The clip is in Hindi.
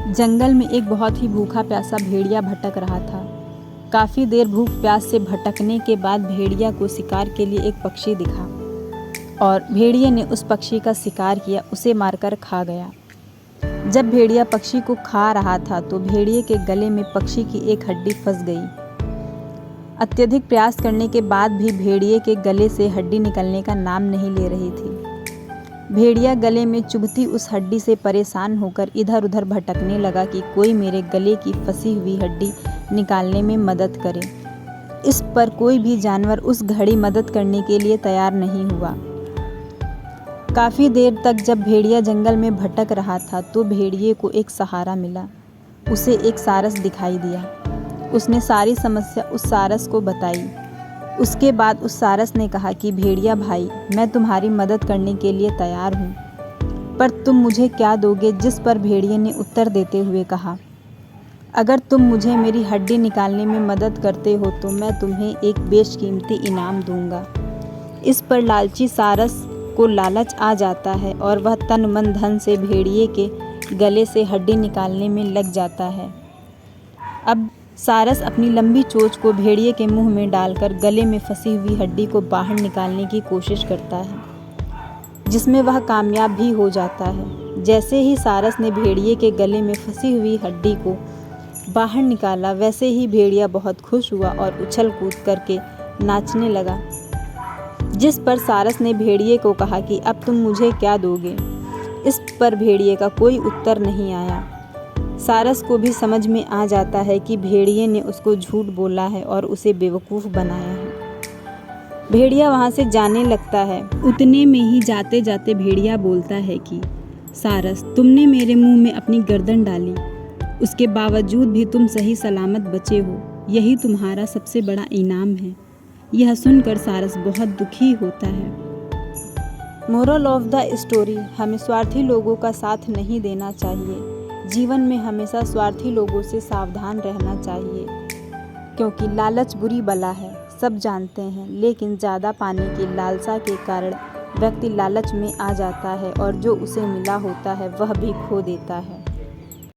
जंगल में एक बहुत ही भूखा प्यासा भेड़िया भटक रहा था। काफ़ी देर भूख प्यास से भटकने के बाद भेड़िया को शिकार के लिए एक पक्षी दिखा और भेड़िए ने उस पक्षी का शिकार किया, उसे मारकर खा गया। जब भेड़िया पक्षी को खा रहा था तो भेड़िए के गले में पक्षी की एक हड्डी फंस गई। अत्यधिक प्रयास करने के बाद भी भेड़िए के गले से हड्डी निकलने का नाम नहीं ले रही थी। भेड़िया गले में चुभती उस हड्डी से परेशान होकर इधर उधर भटकने लगा कि कोई मेरे गले की फंसी हुई हड्डी निकालने में मदद करे। इस पर कोई भी जानवर उस घड़ी मदद करने के लिए तैयार नहीं हुआ। काफ़ी देर तक जब भेड़िया जंगल में भटक रहा था तो भेड़िए को एक सहारा मिला। उसे एक सारस दिखाई दिया। उसने सारी समस्या उस सारस को बताई। उसके बाद उस सारस ने कहा कि भेड़िया भाई, मैं तुम्हारी मदद करने के लिए तैयार हूँ, पर तुम मुझे क्या दोगे? जिस पर भेड़िए ने उत्तर देते हुए कहा, अगर तुम मुझे मेरी हड्डी निकालने में मदद करते हो तो मैं तुम्हें एक बेशकीमती इनाम दूंगा। इस पर लालची सारस को लालच आ जाता है और वह तन मन धन से भेड़िए के गले से हड्डी निकालने में लग जाता है। अब सारस अपनी लंबी चोंच को भेड़िए के मुंह में डालकर गले में फंसी हुई हड्डी को बाहर निकालने की कोशिश करता है, जिसमें वह कामयाब भी हो जाता है। जैसे ही सारस ने भेड़िए के गले में फंसी हुई हड्डी को बाहर निकाला, वैसे ही भेड़िया बहुत खुश हुआ और उछल कूद करके नाचने लगा। जिस पर सारस ने भेड़िए को कहा कि अब तुम मुझे क्या दोगे? इस पर भेड़िए का कोई उत्तर नहीं आया। सारस को भी समझ में आ जाता है कि भेड़िए ने उसको झूठ बोला है और उसे बेवकूफ़ बनाया है। भेड़िया वहाँ से जाने लगता है। उतने में ही जाते जाते भेड़िया बोलता है कि सारस, तुमने मेरे मुंह में अपनी गर्दन डाली, उसके बावजूद भी तुम सही सलामत बचे हो। यही तुम्हारा सबसे बड़ा इनाम है। यह सुनकर सारस बहुत दुखी होता है। मोरल ऑफ द स्टोरी, हमें स्वार्थी लोगों का साथ नहीं देना चाहिए। जीवन में हमेशा स्वार्थी लोगों से सावधान रहना चाहिए, क्योंकि लालच बुरी बला है, सब जानते हैं, लेकिन ज़्यादा पाने की लालसा के कारण व्यक्ति लालच में आ जाता है और जो उसे मिला होता है वह भी खो देता है।